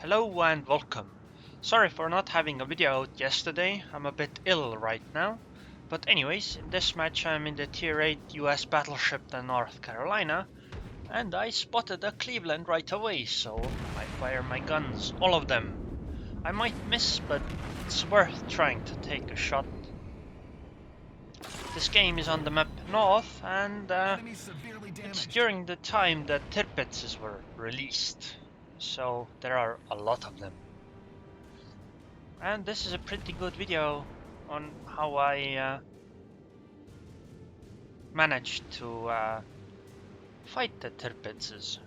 Hello and welcome. Sorry for not having a video out yesterday, I'm a bit ill right now. But anyways, in this match I'm in the Tier 8 US Battleship the North Carolina, and I spotted a Cleveland right away, so I fire my guns, all of them. I might miss, but it's worth trying to take a shot. This game is on the map North, and it's during the time that Tirpitzes were released, so there are a lot of them. And this is a pretty good video on how I managed to fight the Tirpitzes.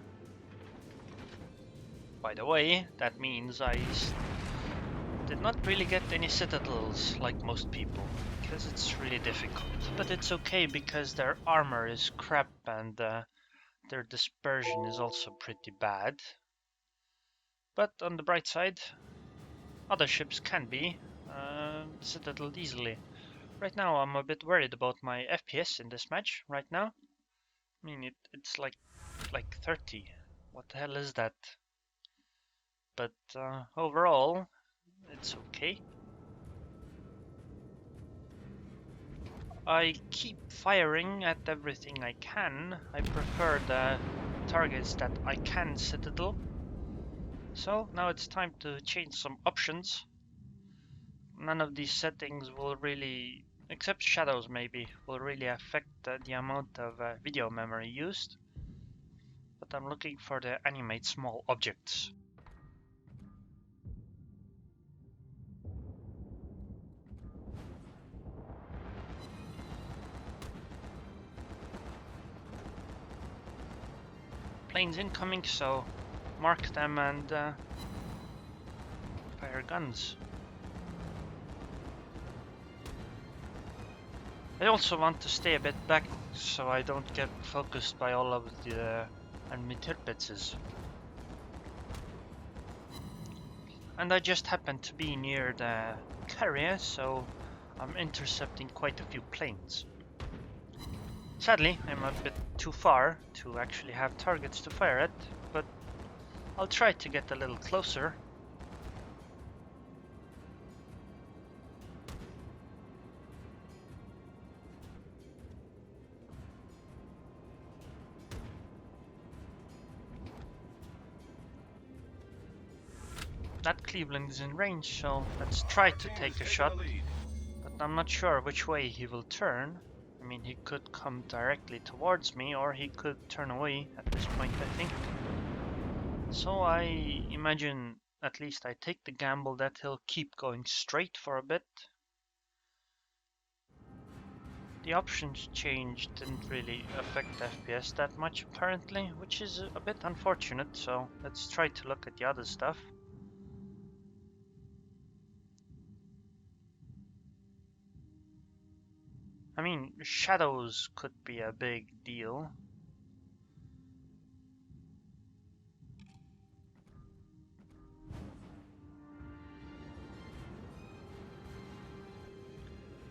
By the way, that means I did not really get any citadels like most people, because it's really difficult. But it's okay because their armor is crap and their dispersion is also pretty bad. But on the bright side, other ships can be citadeled easily. Right now I'm a bit worried about my FPS in this match right now. I mean it's like 30. What the hell is that? But overall it's okay. I keep firing at everything I can. I prefer the targets that I can citadel. So now it's time to change some options. None of these settings will really, except shadows maybe, will really affect the amount of video memory used. But I'm looking for the animate small objects. Planes incoming, so mark them and fire guns. I also want to stay a bit back so I don't get focused by all of the enemy Tirpitzes. And I just happen to be near the carrier, so I'm intercepting quite a few planes. Sadly, I'm a bit too far to actually have targets to fire at, but I'll try to get a little closer. That Cleveland is in range, so let's try to take a shot. But I'm not sure which way he will turn. I mean, he could come directly towards me, or he could turn away at this point, I think. So I imagine, at least I take the gamble that he'll keep going straight for a bit. The options change didn't really affect FPS that much apparently, which is a bit unfortunate, so let's try to look at the other stuff. I mean, shadows could be a big deal.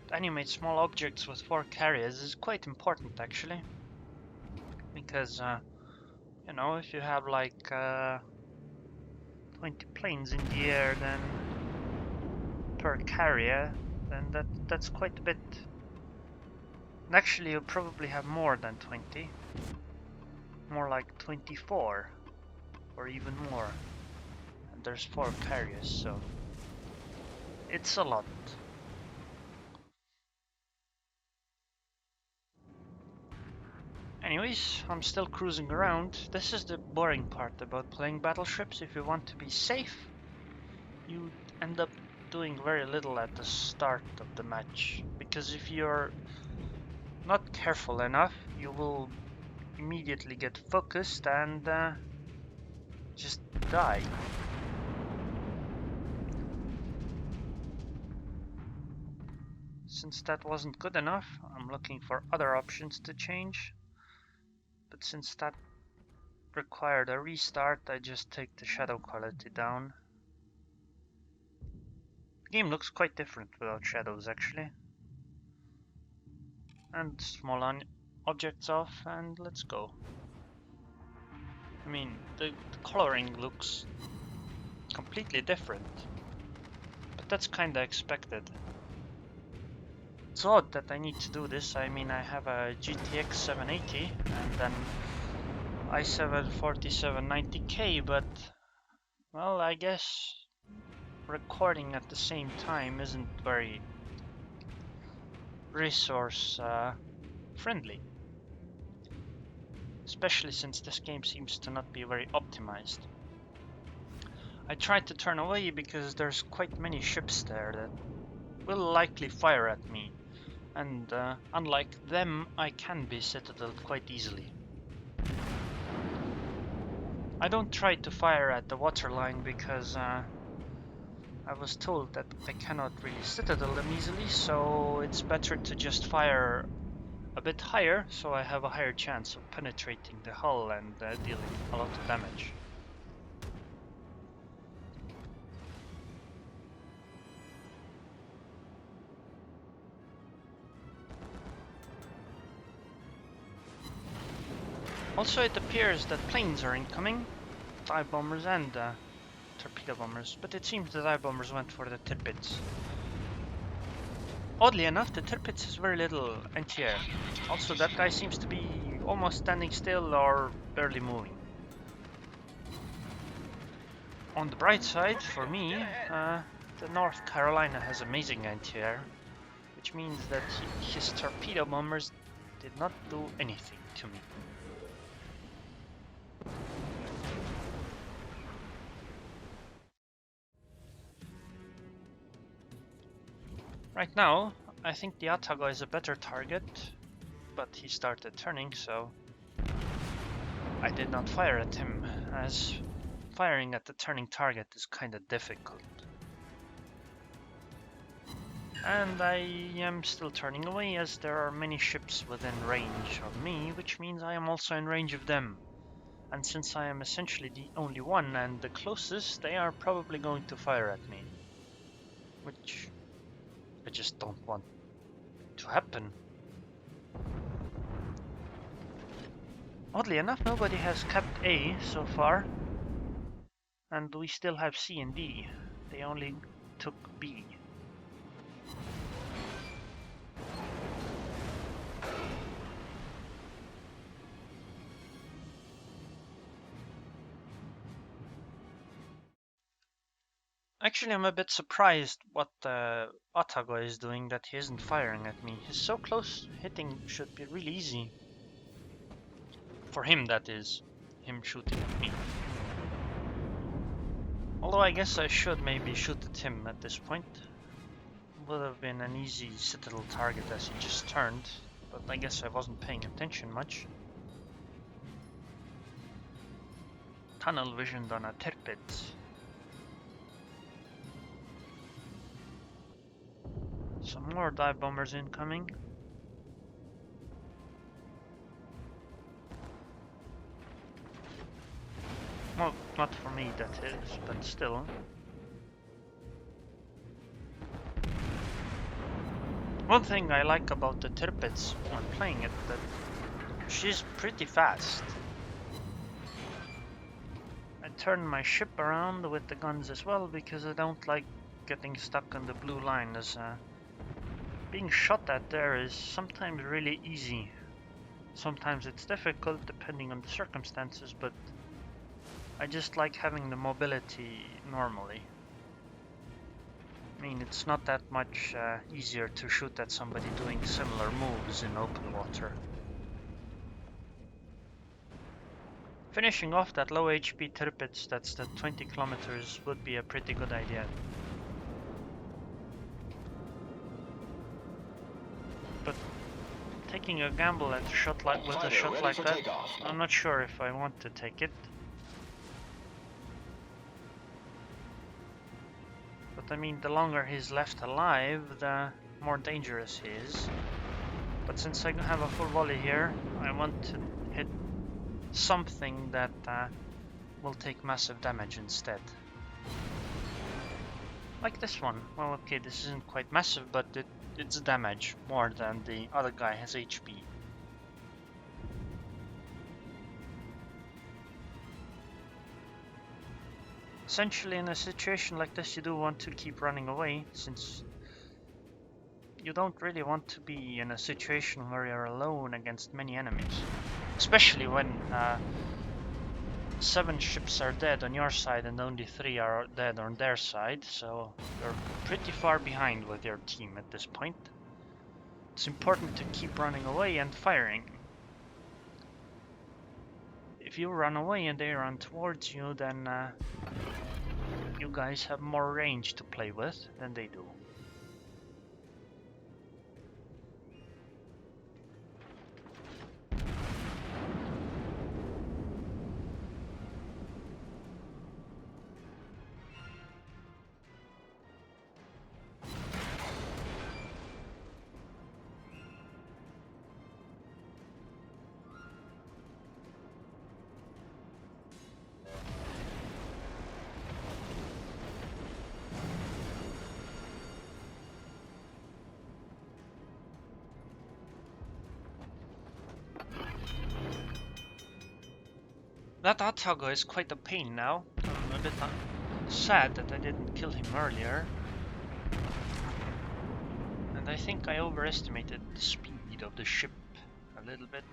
To animate small objects with 4 carriers is quite important actually. Because, you know, if you have like 20 planes in the air then per carrier, then that's quite a bit. And actually you'll probably have more than 20. More like 24 or even more. And there's 4 carriers, so it's a lot. Anyways, I'm still cruising around. This is the boring part about playing battleships. If you want to be safe, you end up doing very little at the start of the match. Because if you're not careful enough, you will immediately get focused and just die. Since that wasn't good enough, I'm looking for other options to change. But since that required a restart, I just take the shadow quality down. The game looks quite different without shadows actually. And small objects off, and let's go. I mean, the coloring looks completely different. But that's kinda expected. It's odd that I need to do this. I mean, I have a GTX 780 and then i7 4790K, but well, I guess recording at the same time isn't very resource friendly, especially since this game seems to not be very optimized. I tried to turn away because there's quite many ships there that will likely fire at me, and unlike them, I can be citadeled quite easily. I don't try to fire at the waterline because I was told that I cannot really citadel them easily, so it's better to just fire a bit higher so I have a higher chance of penetrating the hull and dealing a lot of damage. Also, it appears that planes are incoming, dive bombers and torpedo bombers, but it seems the dive bombers went for the Tirpitzes. Oddly enough, the Tirpitzes has very little anti-air. Also, that guy seems to be almost standing still or barely moving. On the bright side, for me, the North Carolina has amazing anti-air, which means that his torpedo bombers did not do anything to me. Right now, I think the Otago is a better target, but he started turning, so I did not fire at him, as firing at the turning target is kinda difficult. And I am still turning away as there are many ships within range of me, which means I am also in range of them. And since I am essentially the only one and the closest, they are probably going to fire at me. Which I just don't want to happen. Oddly enough, nobody has kept A so far. And we still have C and D. They only took B. Actually, I'm a bit surprised what Otago is doing that he isn't firing at me. He's so close, hitting should be really easy. For him, that is. Him shooting at me. Although I guess I should maybe shoot at him at this point. Would have been an easy citadel target as he just turned, but I guess I wasn't paying attention much. Tunnel visioned on a Tirpitz. Some more dive bombers incoming. Well, not for me that is, but still. One thing I like about the Tirpitz when playing it, that she's pretty fast. I turn my ship around with the guns as well because I don't like getting stuck on the blue line, as being shot at there is sometimes really easy. Sometimes it's difficult depending on the circumstances, but I just like having the mobility normally. I mean, it's not that much easier to shoot at somebody doing similar moves in open water. Finishing off that low HP Tirpitz that's the 20 kilometers would be a pretty good idea. But taking a gamble at a shot like that, I'm not sure if I want to take it. But I mean, the longer he's left alive, the more dangerous he is. But since I have a full volley here, I want to hit something that will take massive damage instead. Like this one. Well, okay, this isn't quite massive, but it's damage more than the other guy has HP. Essentially, in a situation like this, you do want to keep running away, since you don't really want to be in a situation where you're alone against many enemies. Especially when 7 ships are dead on your side and only 3 are dead on their side, so you're pretty far behind with your team at this point. It's important to keep running away and firing. If you run away and they run towards you, then you guys have more range to play with than they do. That Atago is quite a pain now. I'm a bit sad that I didn't kill him earlier. And I think I overestimated the speed of the ship a little bit.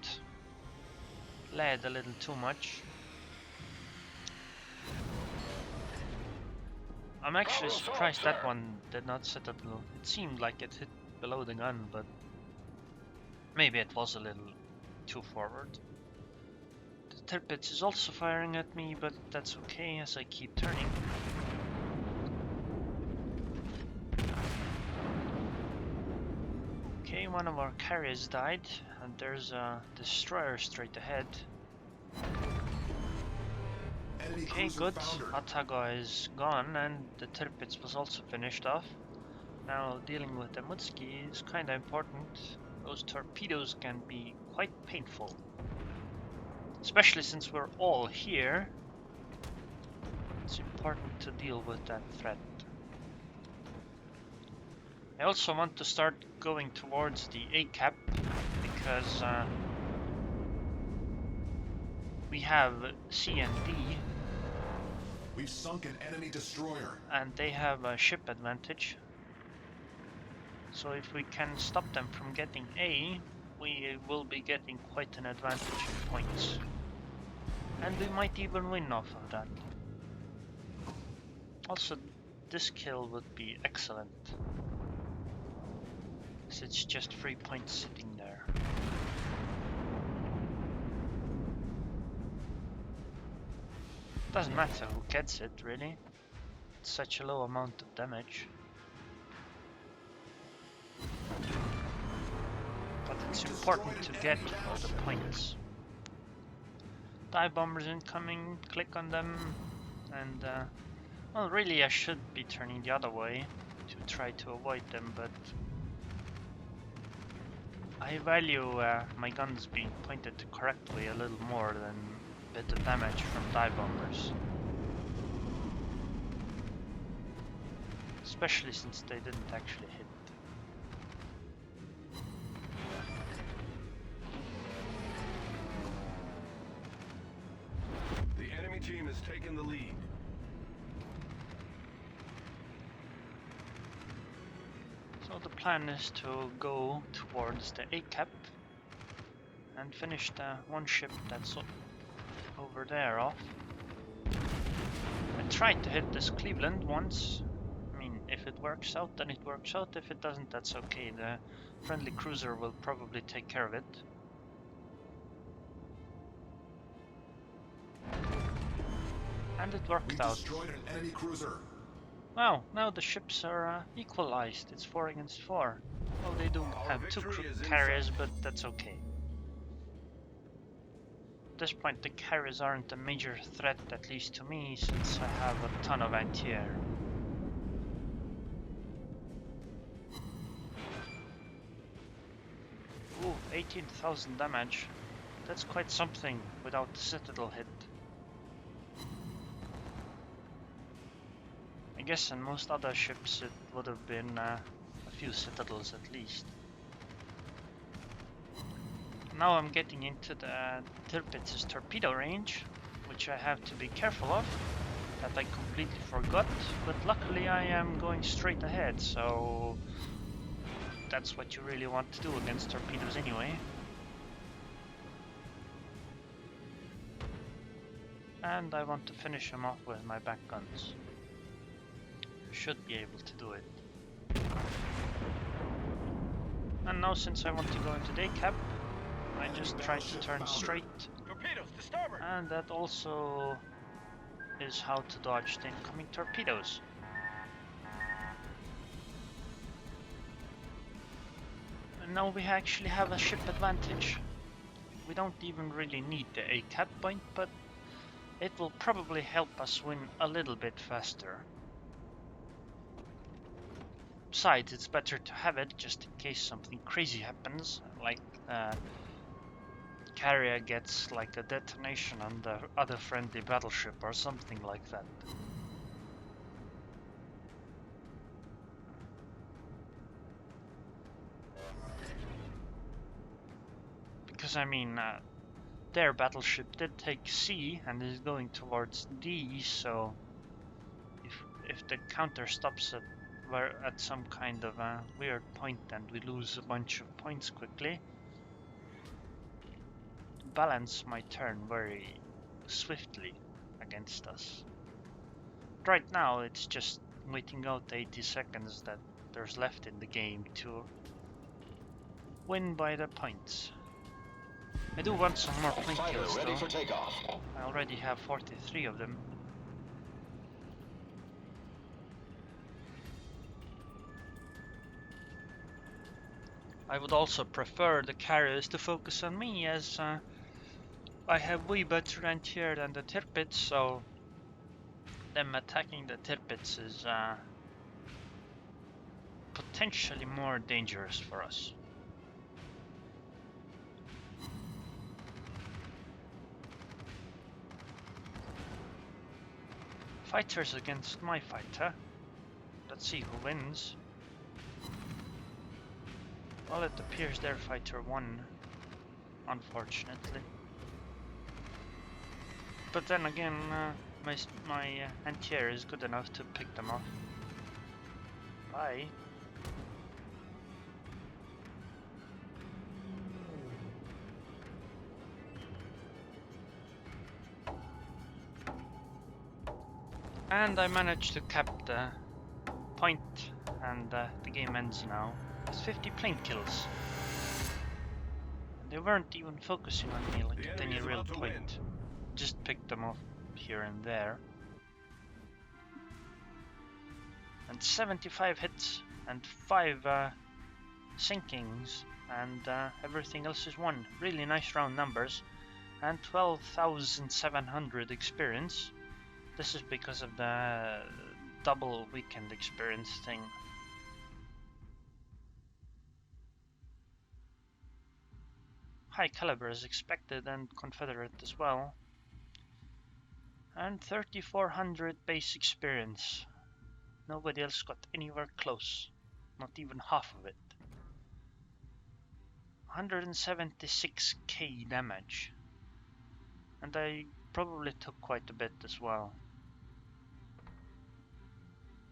Led a little too much. I'm actually surprised that one did not set up low. It seemed like it hit below the gun, but maybe it was a little too forward. The Tirpitzes is also firing at me, but that's okay as I keep turning. Okay, one of our carriers died, and there's a destroyer straight ahead. Okay, good. Atago is gone, and the Tirpitz was also finished off. Now, dealing with the Mutski is kinda important. Those torpedoes can be quite painful. Especially since we're all here. It's important to deal with that threat. I also want to start going towards the A-cap, because we have C and D. We've sunk an enemy destroyer. And they have a ship advantage. So if we can stop them from getting A, we will be getting quite an advantage in points. And we might even win off of that. Also, this kill would be excellent. So it's just 3 points sitting there. Doesn't matter who gets it, really. It's such a low amount of damage. But it's important to get all the points. Dive bombers incoming, click on them, and well, really I should be turning the other way to try to avoid them, but I value my guns being pointed correctly a little more than a bit of damage from dive bombers. Especially since they didn't actually hit. The enemy team has taken the lead. So the plan is to go towards the A-cap and finish the one ship that's over there off. I tried to hit this Cleveland once. I mean, if it works out, then it works out. If it doesn't, that's okay. The friendly cruiser will probably take care of it. And it worked out. Destroyed an enemy cruiser. Wow, now the ships are equalized. It's 4 against 4. Well, they do have 2 carriers, but that's okay. At this point, the carriers aren't a major threat, at least to me, since I have a ton of anti-air. Ooh, 18,000 damage. That's quite something without the Citadel hit. I guess on most other ships it would have been a few Citadels at least. Now I'm getting into the Tirpitzes torpedo range, which I have to be careful of. that I completely forgot, but luckily I am going straight ahead, so that's what you really want to do against torpedoes anyway. And I want to finish him off with my back guns. Should be able to do it. And now, since I want to go into day cap, I just try to turn straight. Torpedoes to starboard. And that also is how to dodge the incoming torpedoes. And now we actually have a ship advantage. We don't even really need the A cap point, but it will probably help us win a little bit faster. Besides, it's better to have it just in case something crazy happens, like carrier gets like a detonation on the other friendly battleship or something like that. Because I mean, their battleship did take C and is going towards D, so if the counter stops at some kind of a weird point and we lose a bunch of points quickly, balance might turn very swiftly against us. Right now it's just waiting out the 80 seconds that there's left in the game to win by the points. I do want some more plane kills Ready for though. takeoff. I already have 43 of them. I would also prefer the carriers to focus on me, as I have way better anti-air than the Tirpitzes, so them attacking the Tirpitzes is potentially more dangerous for us. Fighters against my fighter. Let's see who wins. Well, it appears their fighter won, unfortunately. But then again, my anti-air is good enough to pick them off. Bye. And I managed to cap the point, and the game ends now. It's 50 plane kills. They weren't even focusing on me like at any real point. Just picked them off here and there. And 75 hits and 5 sinkings, and everything else is won. Really nice round numbers. And 12,700 experience. This is because of the double weekend experience thing. High caliber is expected, and Confederate as well. And 3,400 base experience. Nobody else got anywhere close. Not even half of it. 176k damage. And I probably took quite a bit as well.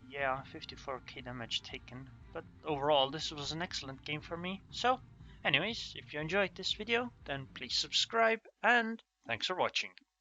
Yeah, 54k damage taken. But overall, this was an excellent game for me. So, anyways, if you enjoyed this video, then please subscribe, and thanks for watching.